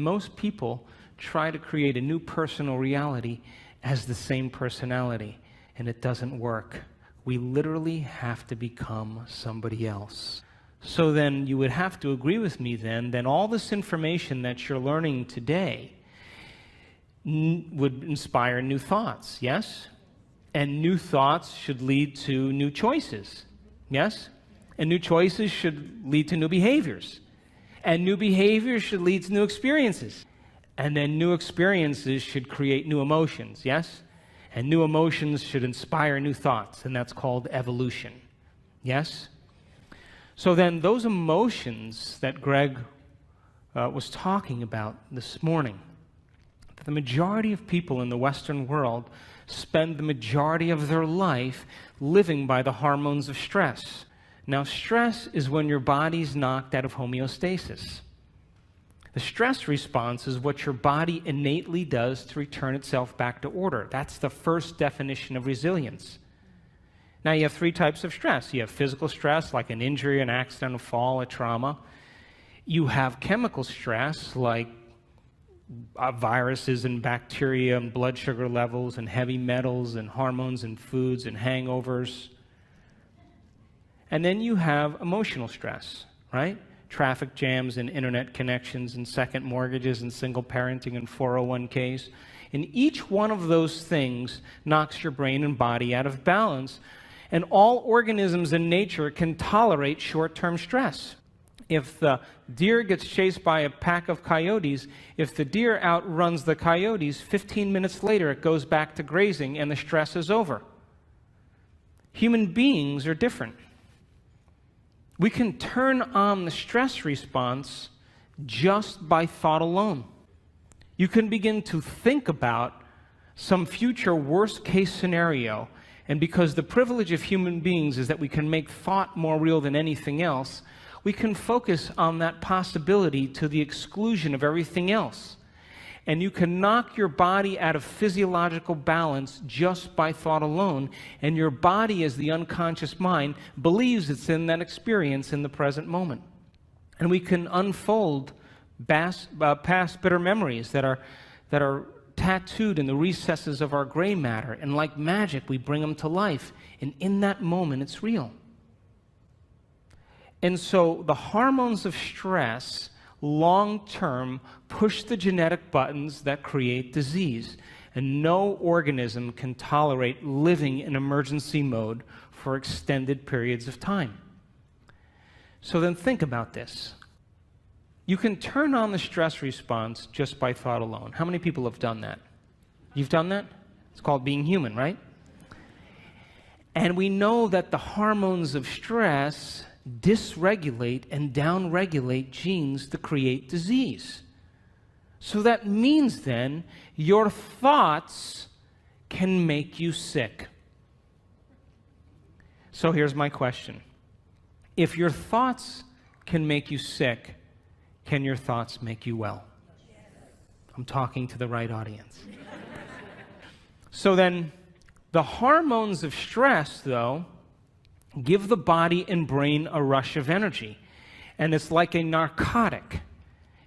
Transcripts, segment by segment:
most people try to create a new personal reality as the same personality, and it doesn't work. We literally have to become somebody else. So then you would have to agree with me then all this information that you're learning today would inspire new thoughts, yes? And new thoughts should lead to new choices, yes? And new choices should lead to new behaviors. And new behaviors should lead to new experiences. And then new experiences should create new emotions, yes? And new emotions should inspire new thoughts, and that's called evolution, yes? So then those emotions that Greg was talking about this morning, the majority of people in the Western world spend the majority of their life living by the hormones of stress. Now, stress is when your body's knocked out of homeostasis. The stress response is what your body innately does to return itself back to order. That's the first definition of resilience. Now, you have three types of stress. You have physical stress, like an injury, an accident, a fall, a trauma. You have chemical stress, like viruses and bacteria and blood sugar levels and heavy metals and hormones and foods and hangovers. And then you have emotional stress, right? Traffic jams and internet connections and second mortgages and single parenting and 401ks. And each one of those things knocks your brain and body out of balance. And all organisms in nature can tolerate short-term stress. If the deer gets chased by a pack of coyotes, if the deer outruns the coyotes, 15 minutes later it goes back to grazing and the stress is over. Human beings are different. We can turn on the stress response just by thought alone. You can begin to think about some future worst-case scenario, and because the privilege of human beings is that we can make thought more real than anything else, we can focus on that possibility to the exclusion of everything else. And you can knock your body out of physiological balance just by thought alone, and your body, as the unconscious mind, believes it's in that experience in the present moment. And we can unfold past bitter memories that are tattooed in the recesses of our gray matter, and like magic, we bring them to life, and in that moment, it's real. And so the hormones of stress long-term push the genetic buttons that create disease, and no organism can tolerate living in emergency mode for extended periods of time. So then think about this. You can turn on the stress response just by thought alone. How many people have done that? You've done that? It's called being human, right? And we know that the hormones of stress dysregulate and downregulate genes to create disease. So that means then your thoughts can make you sick. So here's my question. If your thoughts can make you sick, can your thoughts make you well? I'm talking to the right audience. So then the hormones of stress, though, give the body and brain a rush of energy. And it's like a narcotic.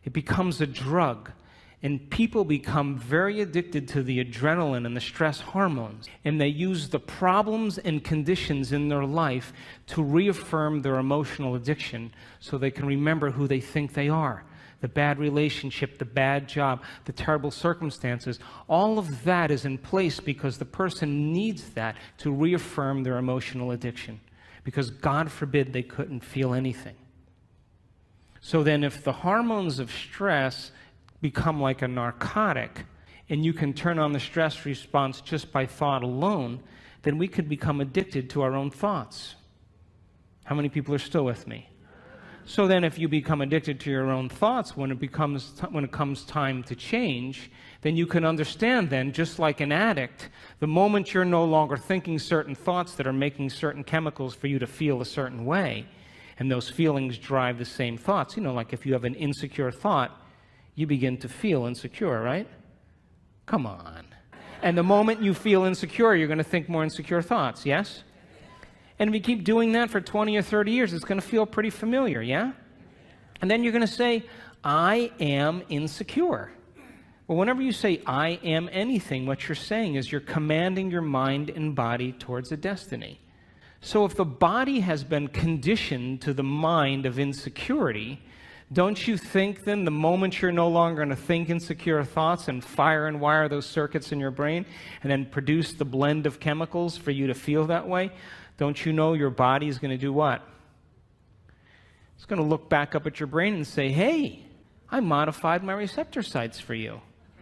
It becomes a drug. And people become very addicted to the adrenaline and the stress hormones. And they use the problems and conditions in their life to reaffirm their emotional addiction so they can remember who they think they are. The bad relationship, the bad job, the terrible circumstances, all of that is in place because the person needs that to reaffirm their emotional addiction. Because God forbid they couldn't feel anything. So then if the hormones of stress become like a narcotic, and you can turn on the stress response just by thought alone, then we could become addicted to our own thoughts. How many people are still with me? So then if you become addicted to your own thoughts, when it comes time to change, then you can understand then, just like an addict, the moment you're no longer thinking certain thoughts that are making certain chemicals for you to feel a certain way, and those feelings drive the same thoughts. You know, like if you have an insecure thought, you begin to feel insecure, right? Come on. And the moment you feel insecure, you're going to think more insecure thoughts, yes? And if you keep doing that for 20 or 30 years, it's going to feel pretty familiar, yeah? And then you're going to say, I am insecure. Well, whenever you say I am anything, what you're saying is you're commanding your mind and body towards a destiny. So if the body has been conditioned to the mind of insecurity, don't you think then the moment you're no longer going to think insecure thoughts and fire and wire those circuits in your brain and then produce the blend of chemicals for you to feel that way, don't you know your body is going to do what? It's going to look back up at your brain and say, hey, I modified my receptor sites for you.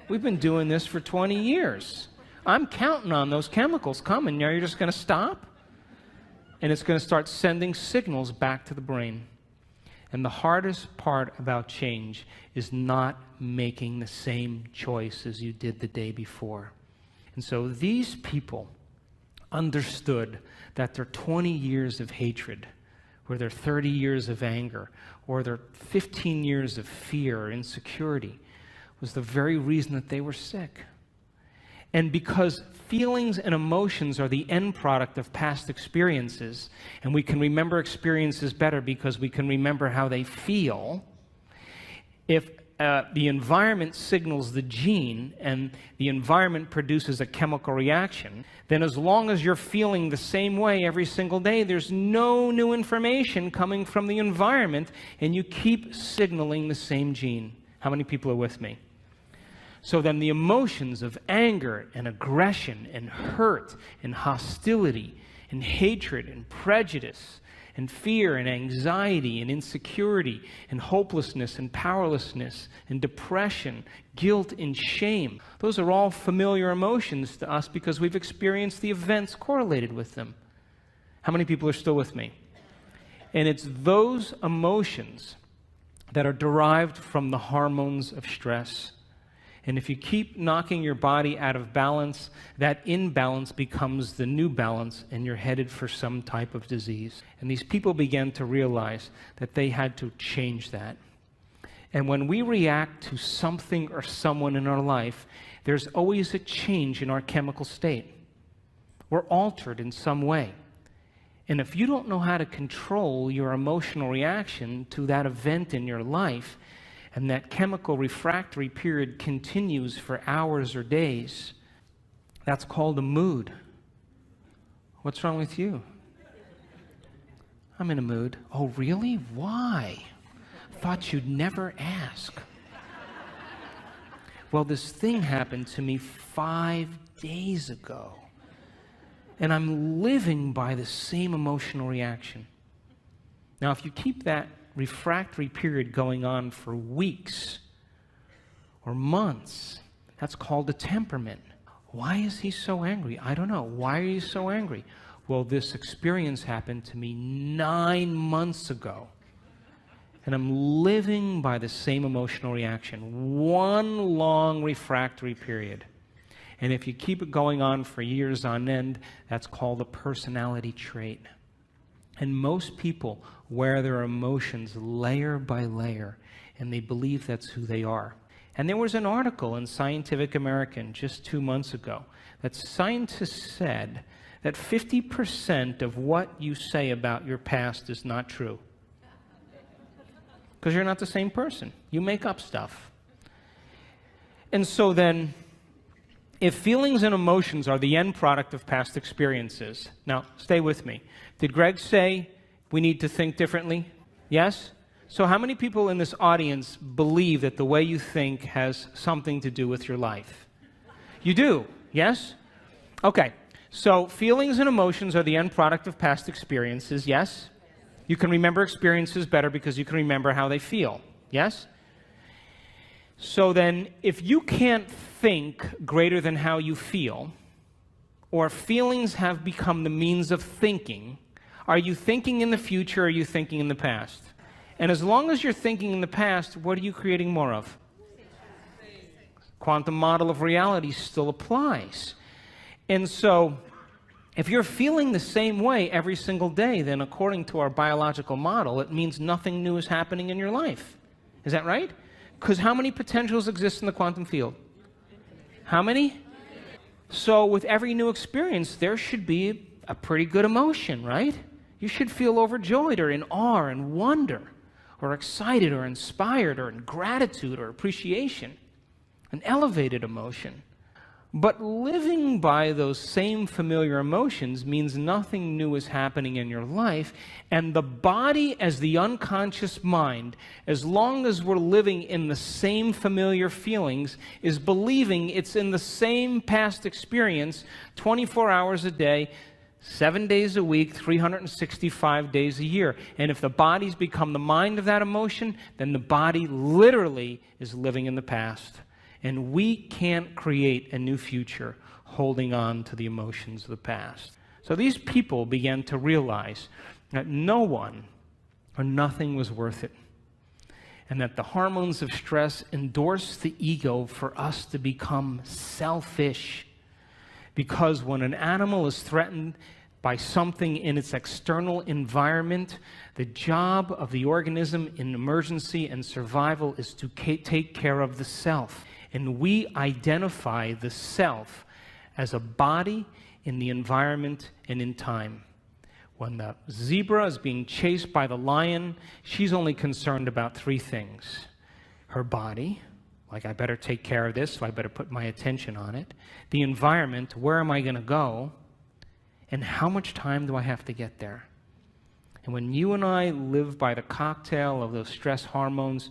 We've been doing this for 20 years. I'm counting on those chemicals coming. Now you're just going to stop? And it's going to start sending signals back to the brain. And the hardest part about change is not making the same choice as you did the day before. And so these people understood that their 20 years of hatred, or their 30 years of anger, or their 15 years of fear or insecurity was the very reason that they were sick. And because feelings and emotions are the end product of past experiences, and we can remember experiences better because we can remember how they feel, if the environment signals the gene and the environment produces a chemical reaction, then as long as you're feeling the same way every single day, there's no new information coming from the environment, and you keep signaling the same gene. How many people are with me? So then the emotions of anger and aggression and hurt and hostility and hatred and prejudice and fear and anxiety and insecurity and hopelessness and powerlessness and depression, guilt and shame, those are all familiar emotions to us because we've experienced the events correlated with them. How many people are still with me? And it's those emotions that are derived from the hormones of stress. And if you keep knocking your body out of balance, that imbalance becomes the new balance, and you're headed for some type of disease. And these people began to realize that they had to change that. And when we react to something or someone in our life, there's always a change in our chemical state. We're altered in some way. And if you don't know how to control your emotional reaction to that event in your life, and that chemical refractory period continues for hours or days, that's called a mood. What's wrong with you? I'm in a mood. Oh, really? Why? Thought you'd never ask. Well, this thing happened to me 5 days ago, and I'm living by the same emotional reaction. Now, if you keep that refractory period going on for weeks or months, that's called a temperament. Why is he so angry? I don't know. Why are you so angry? Well, this experience happened to me 9 months ago, and I'm living by the same emotional reaction. One long refractory period. And if you keep it going on for years on end, that's called a personality trait. And most people wear their emotions layer by layer, and they believe that's who they are. And there was an article in Scientific American just 2 months ago that scientists said that 50% of what you say about your past is not true. Because you're not the same person. You make up stuff. And so then, if feelings and emotions are the end product of past experiences, now stay with me. Did Greg say we need to think differently? Yes? So how many people in this audience believe that the way you think has something to do with your life? You do, yes? Okay, so feelings and emotions are the end product of past experiences, yes? You can remember experiences better because you can remember how they feel, yes? So then, if you can't think greater than how you feel, or feelings have become the means of thinking, are you thinking in the future or are you thinking in the past? And as long as you're thinking in the past, what are you creating more of? Quantum model of reality still applies. And so, if you're feeling the same way every single day, then according to our biological model, it means nothing new is happening in your life. Is that right? Because how many potentials exist in the quantum field? How many? So with every new experience, there should be a pretty good emotion, right? You should feel overjoyed or in awe and wonder or excited or inspired or in gratitude or appreciation, an elevated emotion. But living by those same familiar emotions means nothing new is happening in your life, and the body as the unconscious mind, as long as we're living in the same familiar feelings, is believing it's in the same past experience 24 hours a day, 7 days a week, 365 days a year. And if the body's become the mind of that emotion, then the body literally is living in the past. And we can't create a new future holding on to the emotions of the past. So these people began to realize that no one or nothing was worth it. And that the hormones of stress endorse the ego for us to become selfish. Because when an animal is threatened by something in its external environment, the job of the organism in emergency and survival is to take care of the self. And we identify the self as a body in the environment and in time. When the zebra is being chased by the lion, she's only concerned about 3 things. Her body, like I better take care of this, so I better put my attention on it. The environment, where am I going to go? And how much time do I have to get there? And when you and I live by the cocktail of those stress hormones,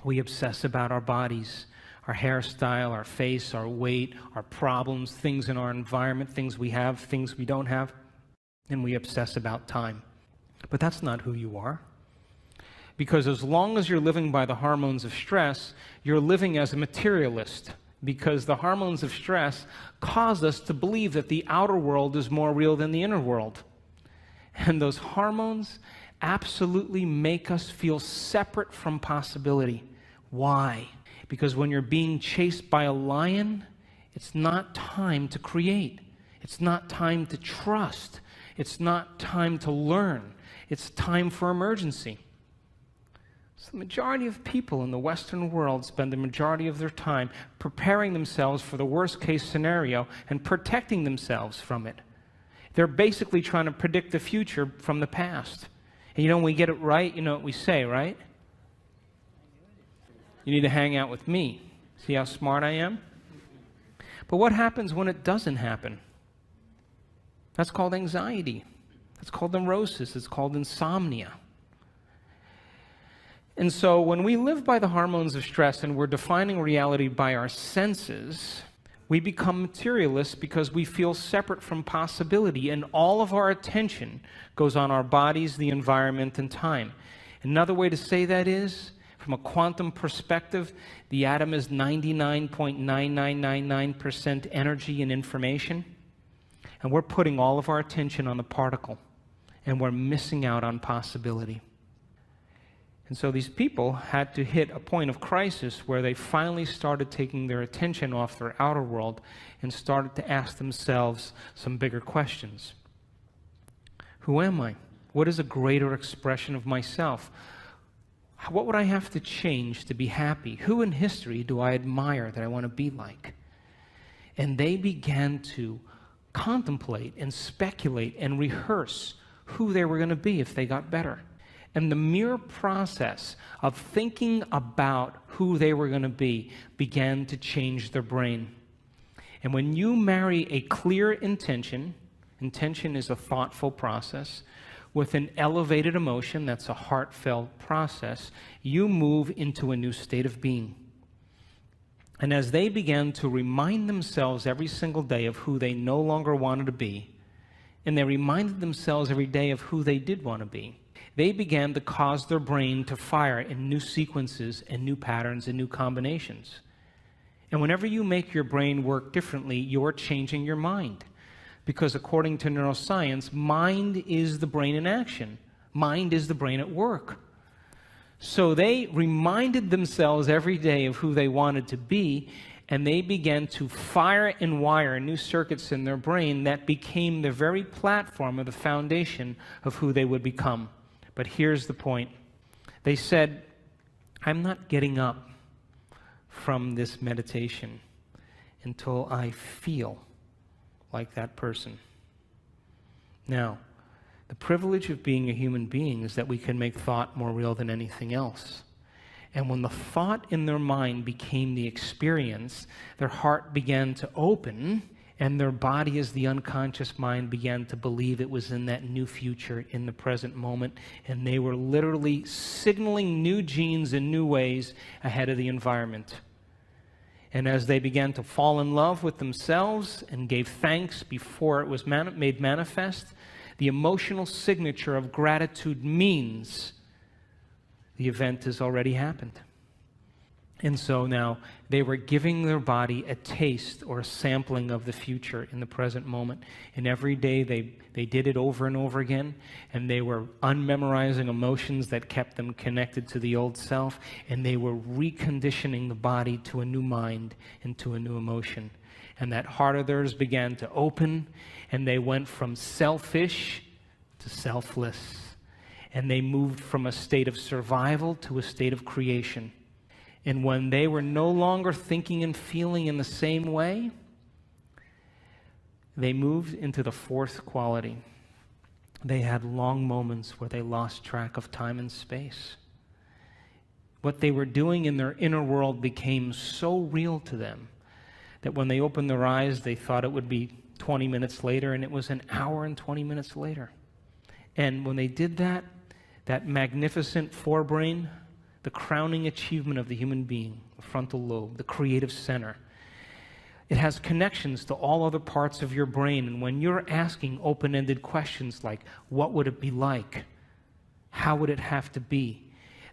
we obsess about our bodies, our hairstyle, our face, our weight, our problems, things in our environment, things we have, things we don't have, and we obsess about time. But that's not who you are. Because as long as you're living by the hormones of stress, you're living as a materialist. Because the hormones of stress cause us to believe that the outer world is more real than the inner world. And those hormones absolutely make us feel separate from possibility. Why? Because when you're being chased by a lion, it's not time to create. It's not time to trust. It's not time to learn. It's time for emergency. So the majority of people in the Western world spend the majority of their time preparing themselves for the worst case scenario and protecting themselves from it. They're basically trying to predict the future from the past. And when we get it right, you know what we say, right? You need to hang out with me. See how smart I am? But what happens when it doesn't happen? That's called anxiety. That's called neurosis. It's called insomnia. And so when we live by the hormones of stress and we're defining reality by our senses, we become materialists because we feel separate from possibility, and all of our attention goes on our bodies, the environment, and time. Another way to say that is, from a quantum perspective, the atom is 99.9999% energy and information, and we're putting all of our attention on the particle, and we're missing out on possibility. And so these people had to hit a point of crisis where they finally started taking their attention off their outer world and started to ask themselves some bigger questions. Who am I? What is a greater expression of myself? What would I have to change to be happy? Who in history do I admire that I want to be like? And they began to contemplate and speculate and rehearse who they were going to be if they got better. And the mere process of thinking about who they were going to be began to change their brain. And when you marry a clear intention is a thoughtful process, with an elevated emotion, that's a heartfelt process, you move into a new state of being. And as they began to remind themselves every single day of who they no longer wanted to be, and they reminded themselves every day of who they did want to be, they began to cause their brain to fire in new sequences and new patterns and new combinations. And whenever you make your brain work differently, you're changing your mind. Because according to neuroscience, mind is the brain in action. Mind is the brain at work. So they reminded themselves every day of who they wanted to be, and they began to fire and wire new circuits in their brain that became the very platform of the foundation of who they would become. But here's the point. They said, I'm not getting up from this meditation until I feel like that person. Now, The privilege of being a human being is that we can make thought more real than anything else. And when the thought in their mind became the experience, their heart began to open, and their body, as the unconscious mind, began to believe it was in that new future, in the present moment, and they were literally signaling new genes in new ways ahead of the environment. And as they began to fall in love with themselves and gave thanks before it was made manifest, the emotional signature of gratitude means the event has already happened. And so now they were giving their body a taste or a sampling of the future in the present moment. And every day they did it over and over again. And they were unmemorizing emotions that kept them connected to the old self. And they were reconditioning the body to a new mind and to a new emotion. And that heart of theirs began to open. And they went from selfish to selfless. And they moved from a state of survival to a state of creation. And when they were no longer thinking and feeling in the same way, they moved into the fourth quality. They had long moments where they lost track of time and space. What they were doing in their inner world became so real to them that when they opened their eyes, they thought it would be 20 minutes later, and it was an hour and 20 minutes later. And when they did that, that magnificent forebrain, the crowning achievement of the human being, the frontal lobe, the creative center, it has connections to all other parts of your brain. And when you're asking open-ended questions like, what would it be like? How would it have to be?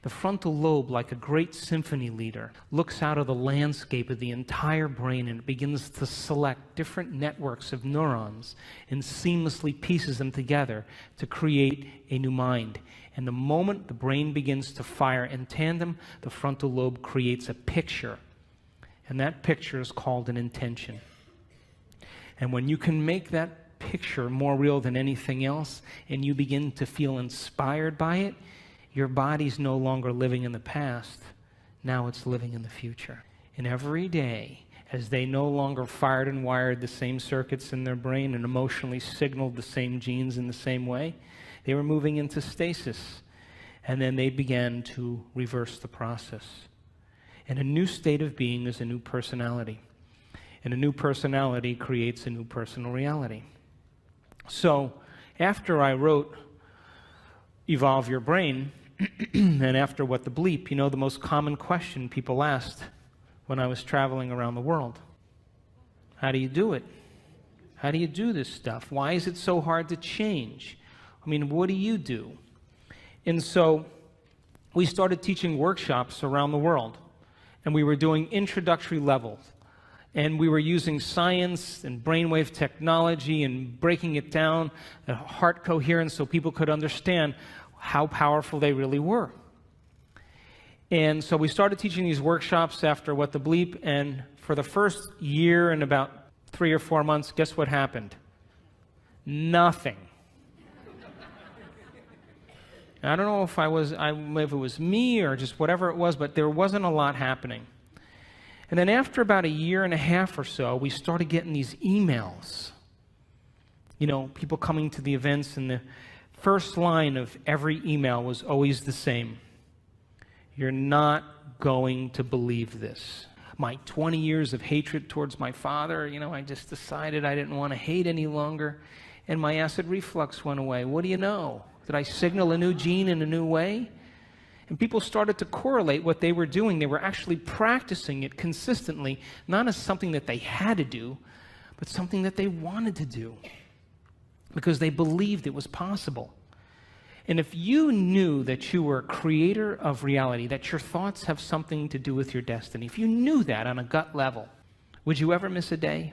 The frontal lobe, like a great symphony leader, looks out of the landscape of the entire brain and it begins to select different networks of neurons and seamlessly pieces them together to create a new mind. And the moment the brain begins to fire in tandem, the frontal lobe creates a picture. And that picture is called an intention. And when you can make that picture more real than anything else, and you begin to feel inspired by it, your body's no longer living in the past. Now it's living in the future. And every day, as they no longer fired and wired the same circuits in their brain and emotionally signaled the same genes in the same way, they were moving into stasis. And then they began to reverse the process. And a new state of being is a new personality. And a new personality creates a new personal reality. So, after I wrote Evolve Your Brain, and after What the Bleep, you know the most common question people asked when I was traveling around the world? How do you do it? How do you do this stuff? Why is it so hard to change? I mean, what do you do? And so we started teaching workshops around the world, and we were doing introductory levels. And we were using science and brainwave technology and breaking it down, heart coherence, so people could understand how powerful they really were. And so we started teaching these workshops after What the Bleep, and for the first year and about 3 or 4 months, guess what happened? Nothing. I don't know if it was me or just whatever it was, but there wasn't a lot happening. And then after about 1.5 years or so, we started getting these emails. You know, people coming to the events, and the first line of every email was always the same. You're not going to believe this. My 20 years of hatred towards my father, I just decided I didn't want to hate any longer, and my acid reflux went away. What do you know? Did I signal a new gene in a new way? And people started to correlate what they were doing. They were actually practicing it consistently, not as something that they had to do, but something that they wanted to do, because they believed it was possible. And if you knew that you were a creator of reality, that your thoughts have something to do with your destiny, if you knew that on a gut level, would you ever miss a day?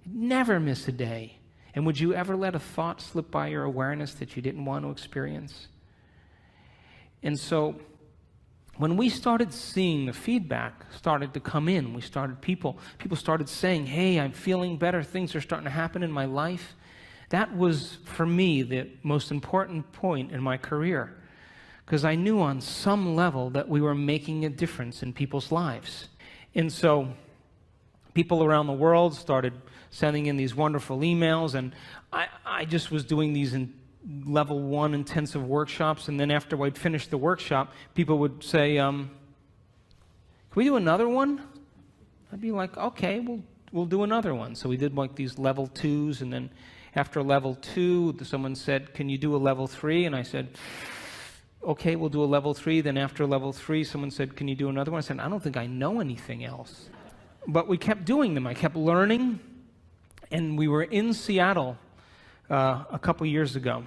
Never miss a day. And would you ever let a thought slip by your awareness that you didn't want to experience? And so when we started seeing the feedback started to come in, people started saying, hey, I'm feeling better, things are starting to happen in my life. That was, for me, the most important point in my career, because I knew on some level that we were making a difference in people's lives. And so people around the world started sending in these wonderful emails, and I just was doing these level 1 intensive workshops, and then after I'd finished the workshop, people would say, can we do another one? I'd be like, okay, we'll do another one. So we did like these level 2s, and then after level 2, someone said, can you do a level 3? And I said, okay, we'll do a level 3. Then after level 3, someone said, can you do another one? I said, I don't think I know anything else. But we kept doing them. I kept learning, and we were in Seattle a couple years ago,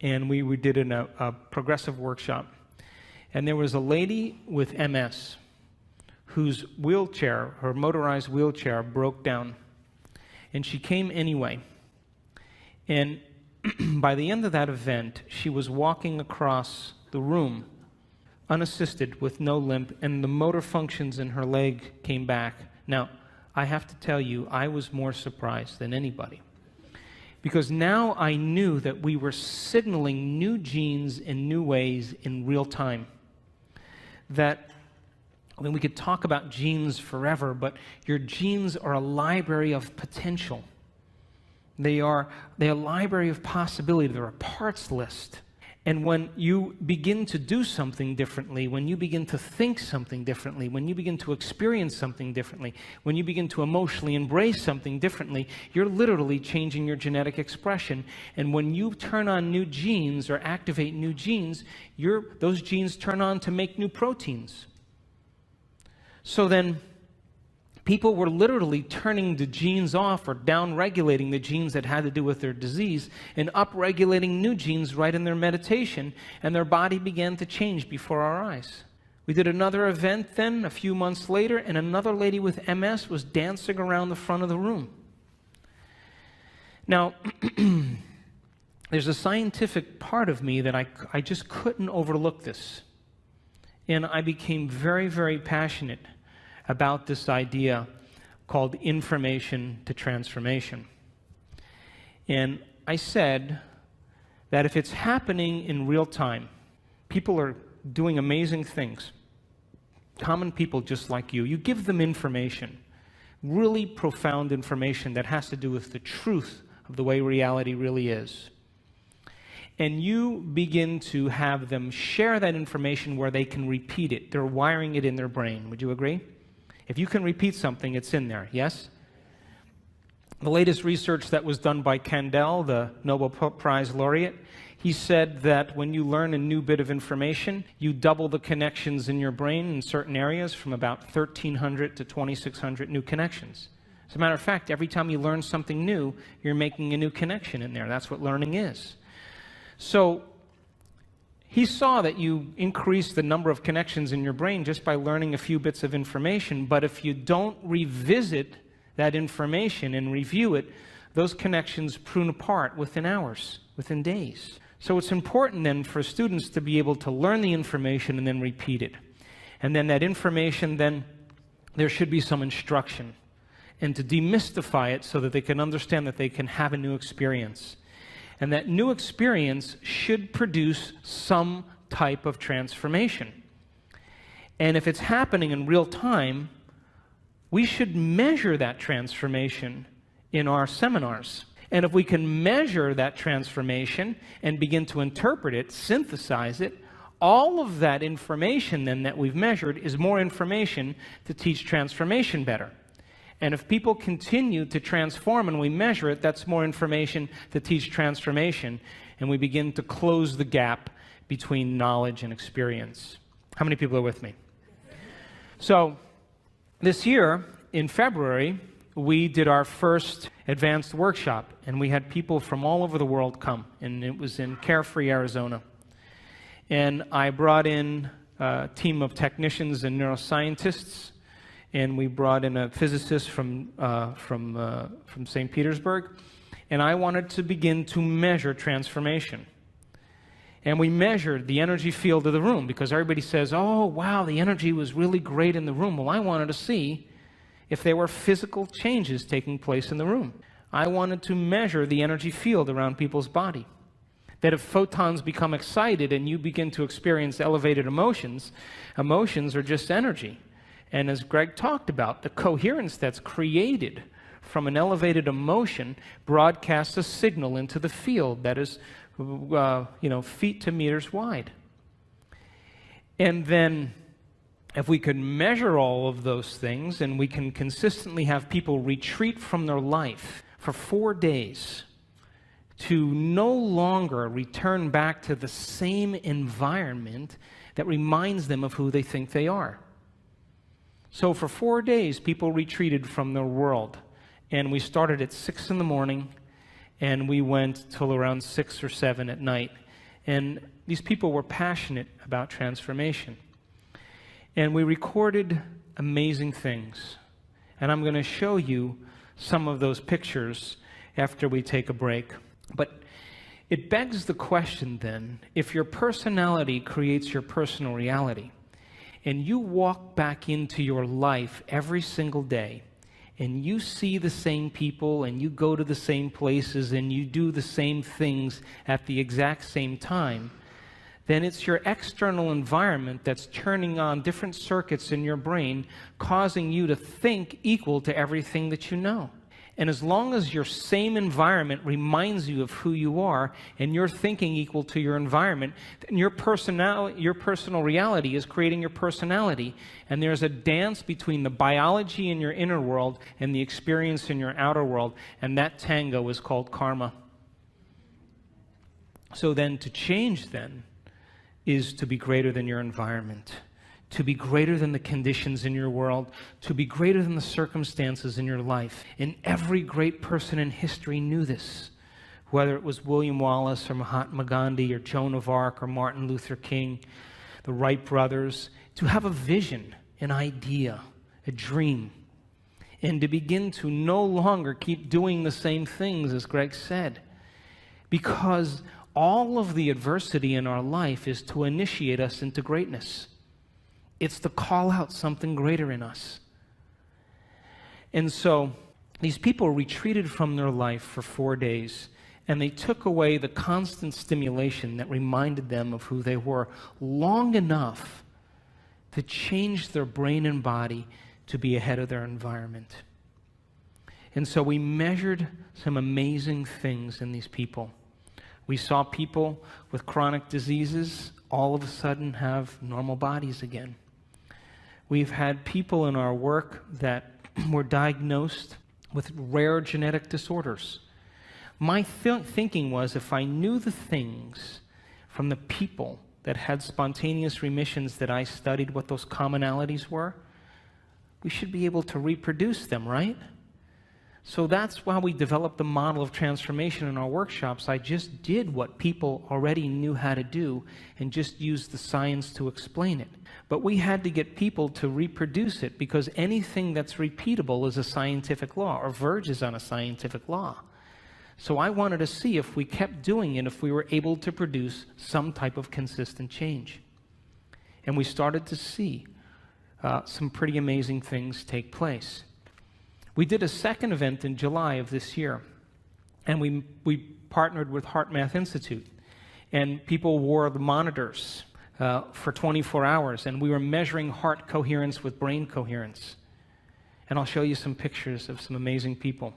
and we did a progressive workshop. And there was a lady with MS whose wheelchair, her motorized wheelchair, broke down. And she came anyway. And by the end of that event, she was walking across the room, unassisted, with no limp, and the motor functions in her leg came back. Now, I have to tell you, I was more surprised than anybody. Because now I knew that we were signaling new genes in new ways in real time. That, I mean, we could talk about genes forever, but your genes are a library of potential. They're a library of possibility. They're a parts list. And when you begin to do something differently, when you begin to think something differently, when you begin to experience something differently, when you begin to emotionally embrace something differently, you're literally changing your genetic expression. And when you turn on new genes or activate new genes, those genes turn on to make new proteins. So then, people were literally turning the genes off or down-regulating the genes that had to do with their disease and up-regulating new genes right in their meditation, and their body began to change before our eyes. We did another event then, a few months later, and another lady with MS was dancing around the front of the room. Now, there's a scientific part of me that I just couldn't overlook this. And I became very, very passionate about this idea called information to transformation. And I said that if it's happening in real time, people are doing amazing things. Common people just like you give them information, really profound information that has to do with the truth of the way reality really is. And you begin to have them share that information where they can repeat it. They're wiring it in their brain. Would you agree? If you can repeat something, it's in there, yes? The latest research that was done by Kandel, the Nobel Prize laureate, he said that when you learn a new bit of information, you double the connections in your brain in certain areas from about 1,300 to 2,600 new connections. As a matter of fact, every time you learn something new, you're making a new connection in there. That's what learning is. So he saw that you increase the number of connections in your brain just by learning a few bits of information, but if you don't revisit that information and review it, those connections prune apart within hours, within days. So it's important then for students to be able to learn the information and then repeat it. And then that information, then there should be some instruction, and to demystify it so that they can understand that they can have a new experience. And that new experience should produce some type of transformation. And if it's happening in real time, we should measure that transformation in our seminars. And if we can measure that transformation and begin to interpret it, synthesize it, all of that information then that we've measured is more information to teach transformation better. And if people continue to transform and we measure it, that's more information to teach transformation, and we begin to close the gap between knowledge and experience. How many people are with me? So this year, in February, we did our first advanced workshop, and we had people from all over the world come, and it was in Carefree, Arizona. And I brought in a team of technicians and neuroscientists, and we brought in a physicist from St. Petersburg, and I wanted to begin to measure transformation. And we measured the energy field of the room, because everybody says, oh, wow, the energy was really great in the room. Well, I wanted to see if there were physical changes taking place in the room. I wanted to measure the energy field around people's body. That if photons become excited and you begin to experience elevated emotions, emotions are just energy. And as Greg talked about, the coherence that's created from an elevated emotion broadcasts a signal into the field that is feet to meters wide. And then if we could measure all of those things and we can consistently have people retreat from their life for 4 days to no longer return back to the same environment that reminds them of who they think they are. So for 4 days, people retreated from their world. And we started at 6 in the morning, and we went till around 6 or 7 at night. And these people were passionate about transformation. And we recorded amazing things. And I'm going to show you some of those pictures after we take a break. But it begs the question then, if your personality creates your personal reality, and you walk back into your life every single day, and you see the same people, and you go to the same places, and you do the same things at the exact same time, then it's your external environment that's turning on different circuits in your brain, causing you to think equal to everything that you know. And as long as your same environment reminds you of who you are, and you're thinking equal to your environment, then your personal reality is creating your personality. And there's a dance between the biology in your inner world and the experience in your outer world, and that tango is called karma. So then to change then is to be greater than your environment, to be greater than the conditions in your world, to be greater than the circumstances in your life. And every great person in history knew this, whether it was William Wallace or Mahatma Gandhi or Joan of Arc or Martin Luther King, the Wright brothers, to have a vision, an idea, a dream, and to begin to no longer keep doing the same things, as Greg said, because all of the adversity in our life is to initiate us into greatness. It's to call out something greater in us. And so these people retreated from their life for 4 days, and they took away the constant stimulation that reminded them of who they were long enough to change their brain and body to be ahead of their environment. And so we measured some amazing things in these people. We saw people with chronic diseases all of a sudden have normal bodies again. We've had people in our work that were diagnosed with rare genetic disorders. My thinking was, if I knew the things from the people that had spontaneous remissions that I studied, what those commonalities were, we should be able to reproduce them, right? So that's why we developed the model of transformation in our workshops. I just did what people already knew how to do and just used the science to explain it. But we had to get people to reproduce it, because anything that's repeatable is a scientific law, or verges on a scientific law. So I wanted to see if we kept doing it, if we were able to produce some type of consistent change. And we started to see some pretty amazing things take place. We did a second event in July of this year, and we partnered with HeartMath Institute, and people wore the monitors for 24 hours, and we were measuring heart coherence with brain coherence. And I'll show you some pictures of some amazing people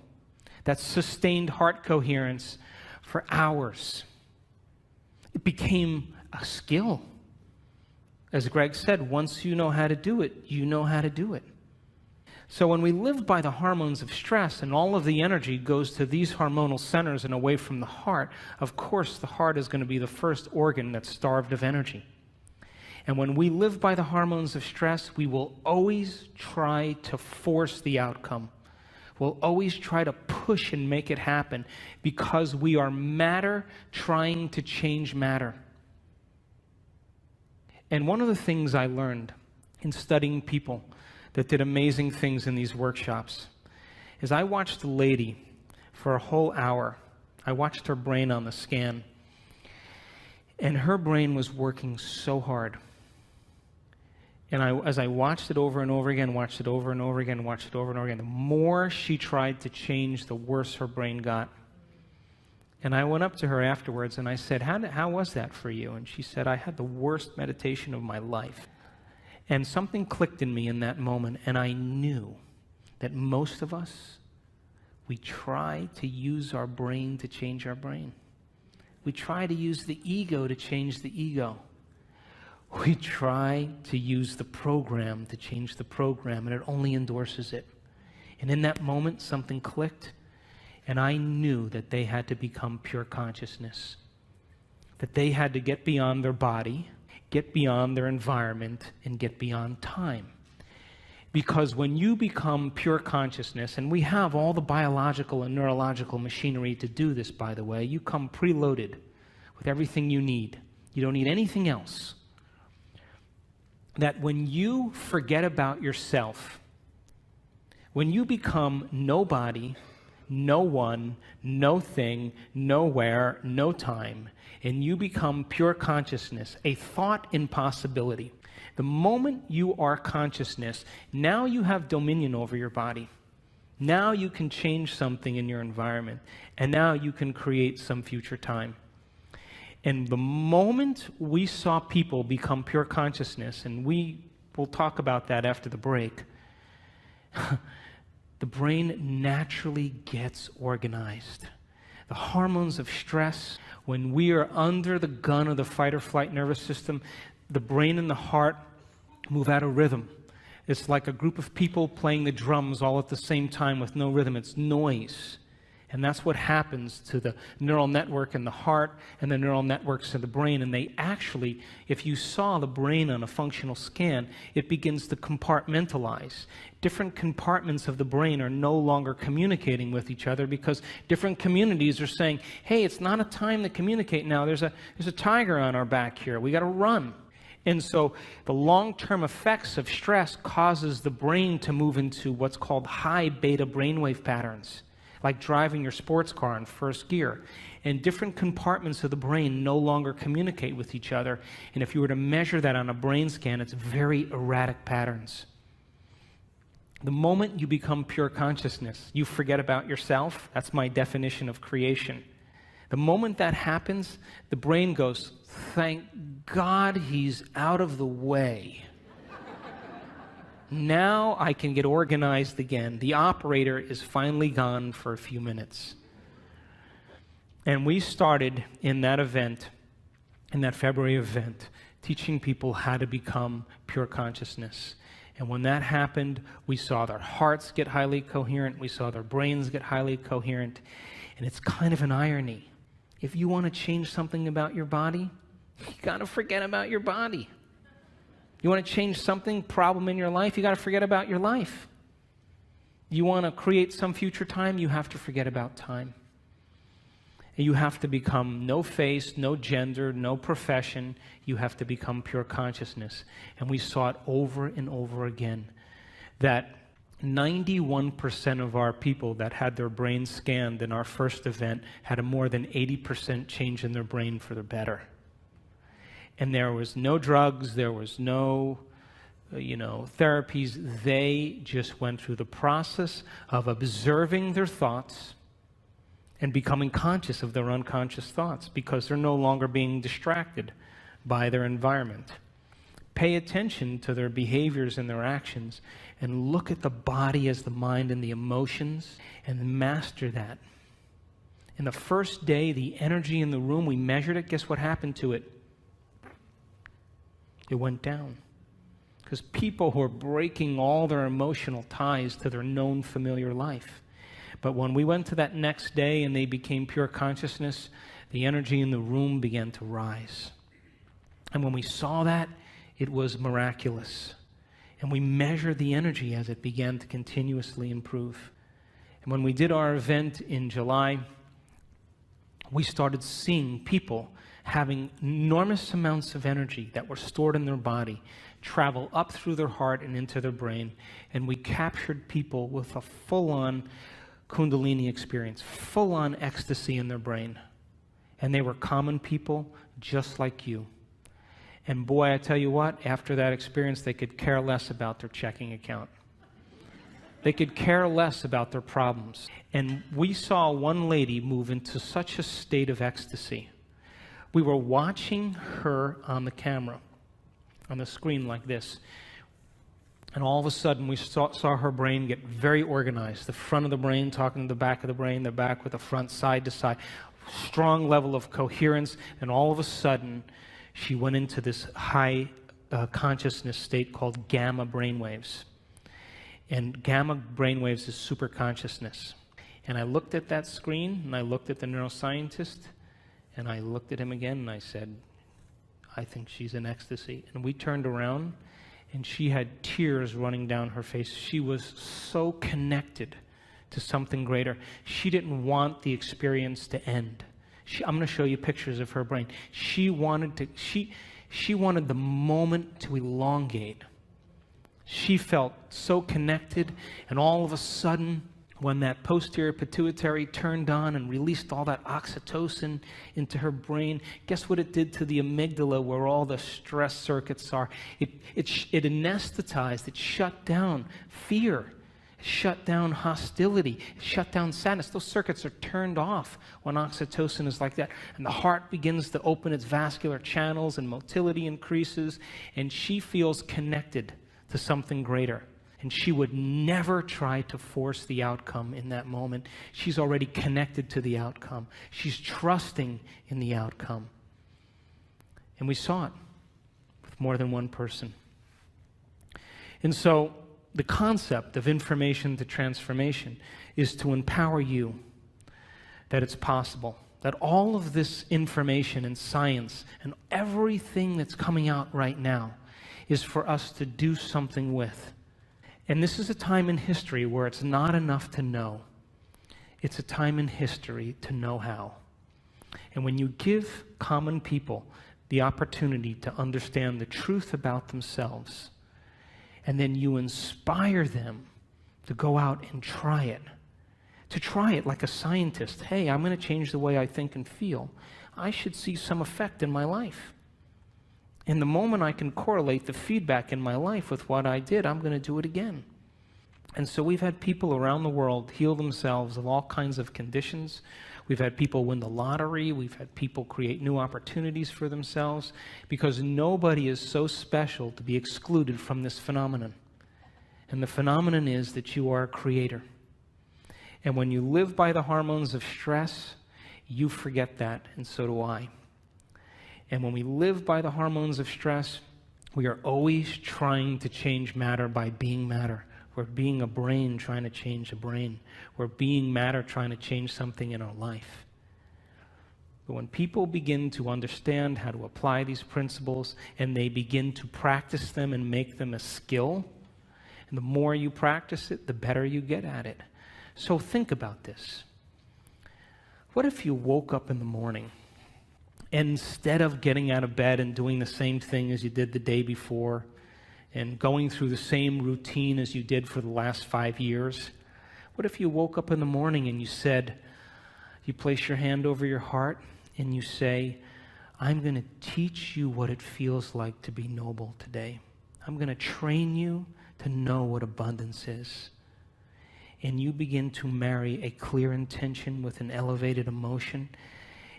that sustained heart coherence for hours. It became a skill. As Greg said, once you know how to do it, you know how to do it. So when we live by the hormones of stress and all of the energy goes to these hormonal centers and away from the heart, of course the heart is going to be the first organ that's starved of energy. And when we live by the hormones of stress, we will always try to force the outcome. We'll always try to push and make it happen, because we are matter trying to change matter. And one of the things I learned in studying people that did amazing things in these workshops is I watched a lady for a whole hour. I watched her brain on the scan, and her brain was working so hard. And as I watched it over and over again, watched it over and over again, watched it over and over again, the more she tried to change, the worse her brain got. And I went up to her afterwards and I said, how was that for you? And she said, I had the worst meditation of my life. And something clicked in me in that moment, and I knew that most of us, we try to use our brain to change our brain. We try to use the ego to change the ego. We try to use the program to change the program, and it only endorses it. And in that moment, something clicked, and I knew that they had to become pure consciousness, that they had to get beyond their body, get beyond their environment, and get beyond time. Because when you become pure consciousness, and we have all the biological and neurological machinery to do this, by the way, you come preloaded with everything you need. You don't need anything else. That when you forget about yourself, when you become nobody, no one, no thing, nowhere, no time, and you become pure consciousness, a thought impossibility. The moment you are consciousness, now you have dominion over your body. Now you can change something in your environment, and now you can create some future time. And the moment we saw people become pure consciousness, and we will talk about that after the break, the brain naturally gets organized. The hormones of stress, when we are under the gun of the fight or flight nervous system, the brain and the heart move out of rhythm. It's like a group of people playing the drums all at the same time with no rhythm. It's noise. And that's what happens to the neural network in the heart and the neural networks in the brain. And they actually, if you saw the brain on a functional scan, it begins to compartmentalize. Different compartments of the brain are no longer communicating with each other because different communities are saying, hey, it's not a time to communicate now. There's a tiger on our back here. We got to run. And so the long-term effects of stress causes the brain to move into what's called high beta brainwave patterns, like driving your sports car in first gear. And different compartments of the brain no longer communicate with each other. And if you were to measure that on a brain scan, it's very erratic patterns. The moment you become pure consciousness, you forget about yourself. That's my definition of creation. The moment that happens, the brain goes, thank God he's out of the way. Now I can get organized again. The operator is finally gone for a few minutes. And we started in that event, in that February event, teaching people how to become pure consciousness. And when that happened, we saw their hearts get highly coherent. We saw their brains get highly coherent. And it's kind of an irony. If you want to change something about your body, you got to forget about your body. You want to change something, problem in your life, you got to forget about your life. You want to create some future time, you have to forget about time. And you have to become no face, no gender, no profession. You have to become pure consciousness. And we saw it over and over again, that 91% of our people that had their brains scanned in our first event had a more than 80% change in their brain for the better. And there was no drugs, there was no, therapies. They just went through the process of observing their thoughts and becoming conscious of their unconscious thoughts because they're no longer being distracted by their environment. Pay attention to their behaviors and their actions and look at the body as the mind and the emotions and master that. In the first day, the energy in the room, we measured it. Guess what happened to it? It went down. Because people who are breaking all their emotional ties to their known familiar life. But when we went to that next day and they became pure consciousness, the energy in the room began to rise. And when we saw that, it was miraculous. And we measured the energy as it began to continuously improve. And when we did our event in July, we started seeing people having enormous amounts of energy that were stored in their body travel up through their heart and into their brain. And we captured people with a full-on Kundalini experience, full-on ecstasy in their brain. And they were common people just like you. And boy, I tell you what, after that experience, they could care less about their checking account. They could care less about their problems. And we saw one lady move into such a state of ecstasy. We were watching her on the camera, on the screen like this. And all of a sudden, we saw her brain get very organized. The front of the brain talking to the back of the brain, the back with the front, side to side. strong level of coherence, and all of a sudden, she went into this high consciousness state called gamma brainwaves. And gamma brainwaves is super consciousness. And I looked at that screen, and I looked at the neuroscientist, and I looked at him again, and I said, I think she's in ecstasy. And we turned around, and she had tears running down her face. She was so connected to something greater. She didn't want the experience to end. I'm going to show you pictures of her brain. She wanted the moment to elongate. She felt so connected, and all of a sudden, when that posterior pituitary turned on and released all that oxytocin into her brain, guess what it did to the amygdala, where all the stress circuits are? It anesthetized, it shut down fear, it shut down hostility, it shut down sadness. Those circuits are turned off when oxytocin is like that. And the heart begins to open its vascular channels, and motility increases, and she feels connected to something greater. And she would never try to force the outcome in that moment. She's already connected to the outcome. She's trusting in the outcome. And we saw it with more than one person. And so the concept of information to transformation is to empower you that it's possible, that all of this information and science and everything that's coming out right now is for us to do something with. And this is a time in history where it's not enough to know. It's a time in history to know how. And when you give common people the opportunity to understand the truth about themselves, and then you inspire them to go out and try it like a scientist. Hey, I'm going to change the way I think and feel. I should see some effect in my life. And the moment I can correlate the feedback in my life with what I did, I'm going to do it again. And so we've had people around the world heal themselves of all kinds of conditions. We've had people win the lottery. We've had people create new opportunities for themselves, because nobody is so special to be excluded from this phenomenon. And the phenomenon is that you are a creator. And when you live by the hormones of stress, you forget that, and so do I. And when we live by the hormones of stress, we are always trying to change matter by being matter. We're being a brain trying to change a brain. We're being matter trying to change something in our life. But when people begin to understand how to apply these principles, and they begin to practice them and make them a skill, and the more you practice it, the better you get at it. So think about this. What if you woke up in the morning, and instead of getting out of bed and doing the same thing as you did the day before, and going through the same routine as you did for the last 5 years, what if you woke up in the morning and you place your hand over your heart and you say, I'm going to teach you what it feels like to be noble today. I'm going to train you to know what abundance is. And you begin to marry a clear intention with an elevated emotion,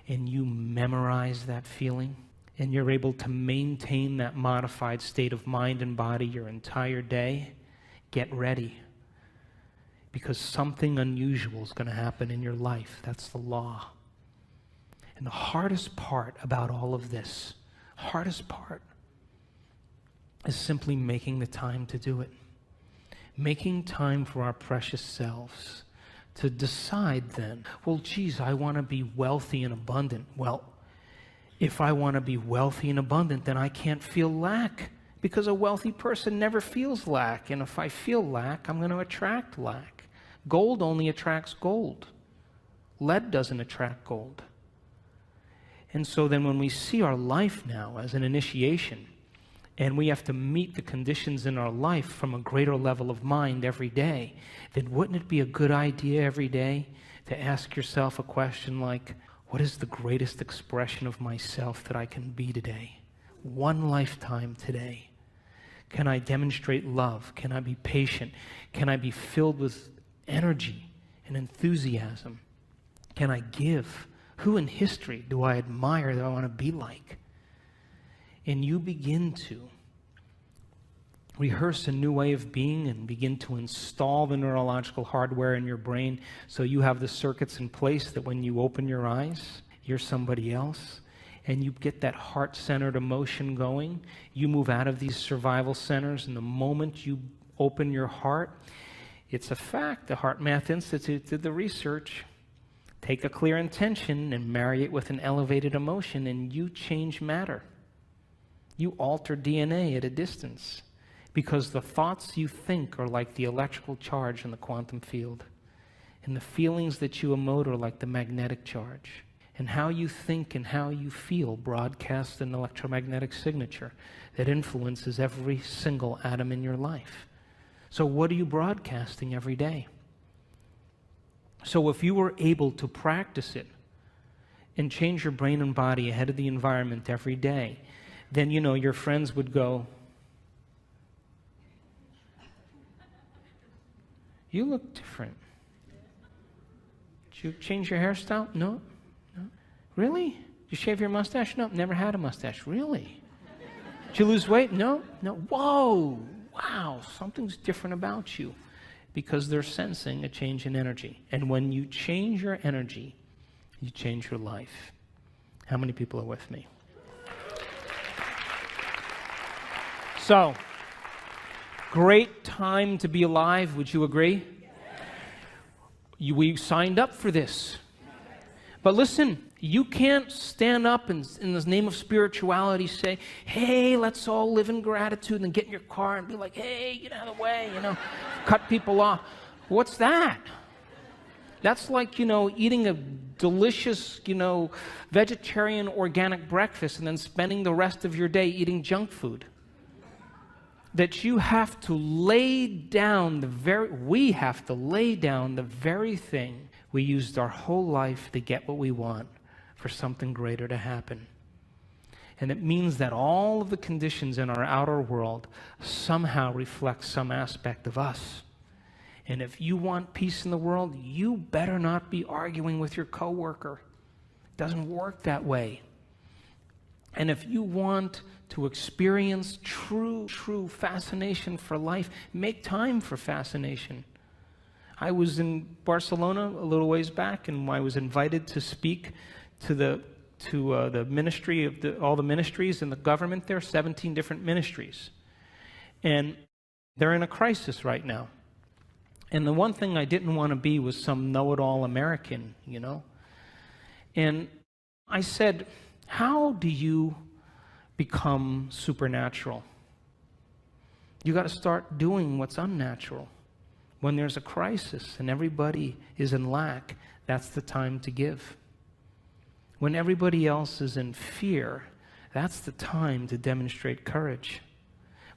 and you memorize that feeling, and you're able to maintain that modified state of mind and body your entire day. Get ready, because something unusual is going to happen in your life. That's the law. And the hardest part about all of this, hardest part, is simply making the time to do it. Making time for our precious selves to decide then, well, geez, I want to be wealthy and abundant. Well, if I want to be wealthy and abundant, then I can't feel lack, because a wealthy person never feels lack. And if I feel lack, I'm going to attract lack. Gold only attracts gold. Lead doesn't attract gold. And so then when we see our life now as an initiation, and we have to meet the conditions in our life from a greater level of mind every day, then wouldn't it be a good idea every day to ask yourself a question like, what is the greatest expression of myself that I can be today? One lifetime today. Can I demonstrate love? Can I be patient? Can I be filled with energy and enthusiasm? Can I give? Who in history do I admire that I want to be like? And you begin to rehearse a new way of being and begin to install the neurological hardware in your brain so you have the circuits in place that when you open your eyes, you're somebody else, and you get that heart-centered emotion going. You move out of these survival centers, and the moment you open your heart, it's a fact. The Heart Math Institute did the research. Take a clear intention and marry it with an elevated emotion, and you change matter. You alter DNA at a distance because the thoughts you think are like the electrical charge in the quantum field, and the feelings that you emote are like the magnetic charge. And how you think and how you feel broadcasts an electromagnetic signature that influences every single atom in your life. So what are you broadcasting every day? So if you were able to practice it and change your brain and body ahead of the environment every day, then, you know, your friends would go, "You look different. Did you change your hairstyle?" "No." "No." "Really? Did you shave your mustache?" "No, never had a mustache." "Really? Did you lose weight?" "No." "No." "Whoa, wow, something's different about you." Because they're sensing a change in energy. And when you change your energy, you change your life. How many people are with me? So, great time to be alive, would you agree? We signed up for this. But listen, you can't stand up and in the name of spirituality say, "Hey, let's all live in gratitude," and get in your car and be like, "Hey, get out of the way," cut people off. What's that? That's like, eating a delicious, vegetarian organic breakfast and then spending the rest of your day eating junk food. That you have to lay down we have to lay down the very thing we used our whole life to get what we want for something greater to happen. And it means that all of the conditions in our outer world somehow reflect some aspect of us. And if you want peace in the world, you better not be arguing with your coworker. It doesn't work that way. And if you want to experience true fascination for life, make time for fascination. I was in Barcelona a little ways back, and I was invited to speak to the ministry of all the ministries in the government there, 17 different ministries. And they're in a crisis right now. And the one thing I didn't want to be was some know-it-all American, And I said, how do you become supernatural? You got to start doing what's unnatural. When there's a crisis and everybody is in lack, that's the time to give. When everybody else is in fear, that's the time to demonstrate courage.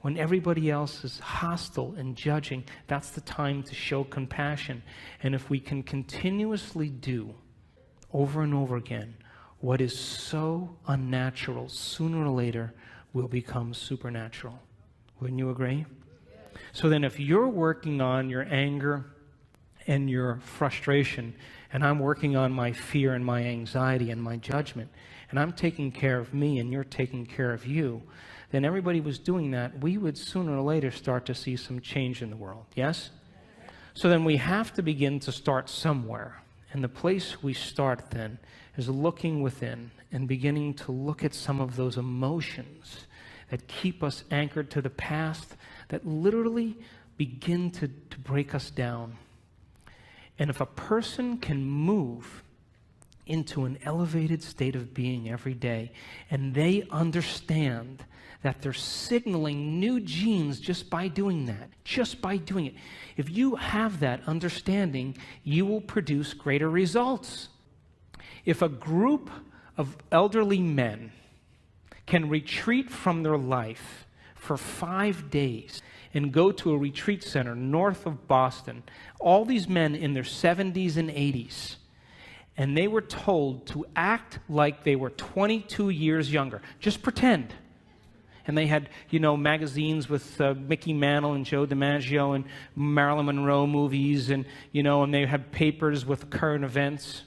When everybody else is hostile and judging, that's the time to show compassion. And if we can continuously do over and over again what is so unnatural, sooner or later will become supernatural. Wouldn't you agree? So then if you're working on your anger and your frustration, and I'm working on my fear and my anxiety and my judgment, and I'm taking care of me and you're taking care of you, then everybody was doing that, we would sooner or later start to see some change in the world. Yes? So then we have to begin to start somewhere. And the place we start then is looking within and beginning to look at some of those emotions that keep us anchored to the past, that literally begin to break us down. And if a person can move into an elevated state of being every day, and they understand that they're signaling new genes just by doing that, just by doing it. If you have that understanding, you will produce greater results. If a group of elderly men can retreat from their life for 5 days and go to a retreat center north of Boston, all these men in their 70s and 80s, and they were told to act like they were 22 years younger. Just pretend. And they had, magazines with Mickey Mantle and Joe DiMaggio and Marilyn Monroe movies, and they had papers with current events.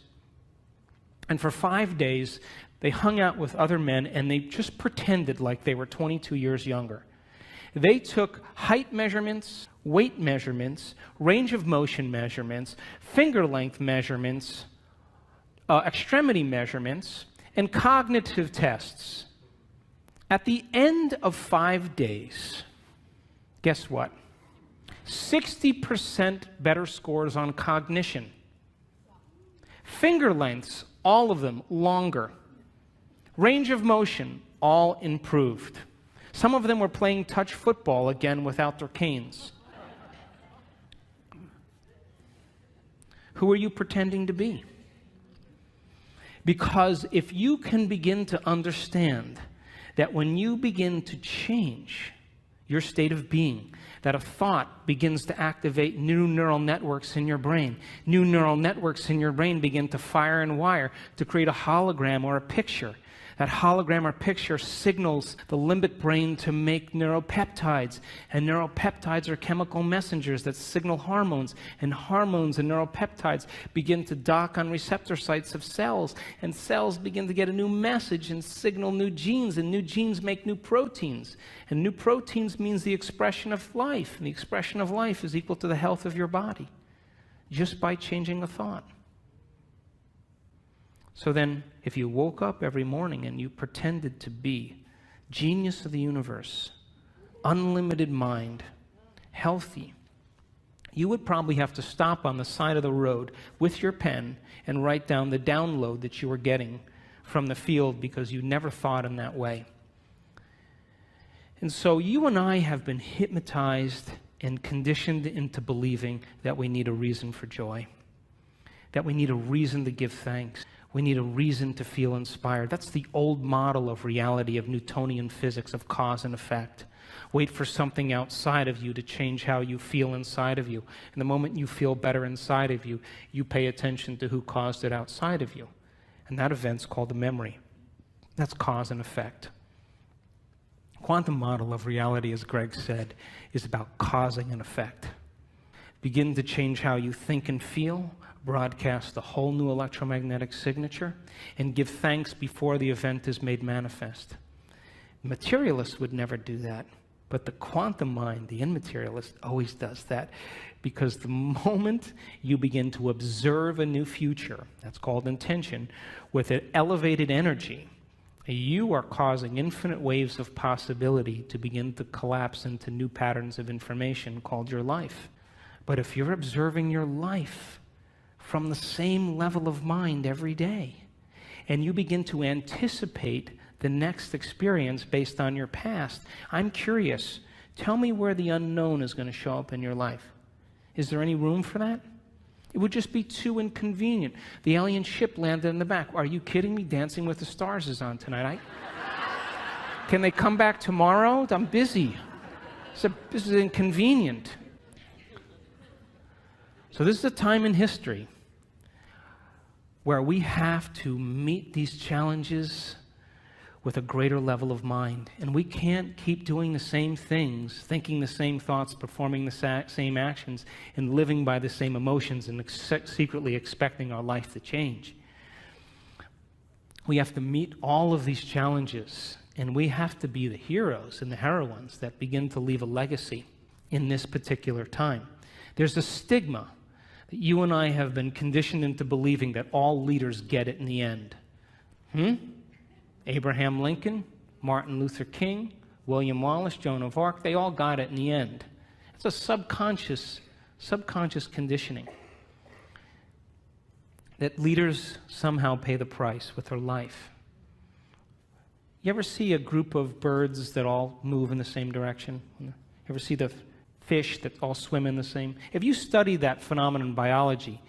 And for 5 days, they hung out with other men, and they just pretended like they were 22 years younger. They took height measurements, weight measurements, range of motion measurements, finger length measurements, extremity measurements, and cognitive tests. At the end of 5 days, guess what? 60% better scores on cognition. Finger lengths, all of them longer. Range of motion, all improved. Some of them were playing touch football again without their canes. Who are you pretending to be? Because if you can begin to understand that when you begin to change your state of being, that a thought begins to activate new neural networks in your brain. New neural networks in your brain begin to fire and wire to create a hologram or a picture. That hologram or picture signals the limbic brain to make neuropeptides. And neuropeptides are chemical messengers that signal hormones. And hormones and neuropeptides begin to dock on receptor sites of cells. And cells begin to get a new message and signal new genes. And new genes make new proteins. And new proteins means the expression of life. And the expression of life is equal to the health of your body. Just by changing a thought. So then, if you woke up every morning and you pretended to be genius of the universe, unlimited mind, healthy, you would probably have to stop on the side of the road with your pen and write down the download that you were getting from the field because you never thought in that way. And so you and I have been hypnotized and conditioned into believing that we need a reason for joy, that we need a reason to give thanks. We need a reason to feel inspired. That's the old model of reality, of Newtonian physics, of cause and effect. Wait for something outside of you to change how you feel inside of you. And the moment you feel better inside of you, you pay attention to who caused it outside of you. And that event's called a memory. That's cause and effect. Quantum model of reality, as Greg said, is about causing an effect. Begin to change how you think and feel, broadcast a whole new electromagnetic signature, and give thanks before the event is made manifest. Materialists would never do that, but the quantum mind, the immaterialist, always does that, because the moment you begin to observe a new future, that's called intention, with an elevated energy, you are causing infinite waves of possibility to begin to collapse into new patterns of information called your life. But if you're observing your life from the same level of mind every day, and you begin to anticipate the next experience based on your past, I'm curious, tell me where the unknown is going to show up in your life. Is there any room for that? It would just be too inconvenient. The alien ship landed in the back. Are you kidding me? Dancing with the Stars is on tonight. Can they come back tomorrow? I'm busy. This is inconvenient. So this is a time in history where we have to meet these challenges with a greater level of mind. And we can't keep doing the same things, thinking the same thoughts, performing the same actions, and living by the same emotions and secretly expecting our life to change. We have to meet all of these challenges, and we have to be the heroes and the heroines that begin to leave a legacy in this particular time. There's a stigma that you and I have been conditioned into believing that all leaders get it in the end. Abraham Lincoln, Martin Luther King, William Wallace, Joan of Arc, they all got it in the end. It's a subconscious conditioning that leaders somehow pay the price with their life. You ever see a group of birds that all move in the same direction? You ever see the fish that all swim in the same? If you study that phenomenon in biology,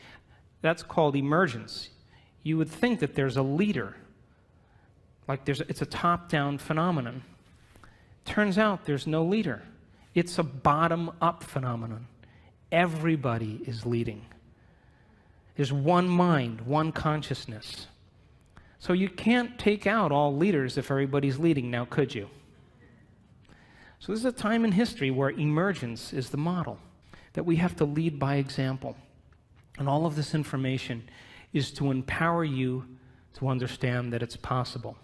that's called emergence. You would think that there's a leader, like it's a top-down phenomenon. Turns out there's no leader. It's a bottom-up phenomenon. Everybody is leading. There's one mind, one consciousness. So you can't take out all leaders if everybody's leading now, could you? So this is a time in history where emergence is the model, that we have to lead by example. And all of this information is to empower you to understand that it's possible.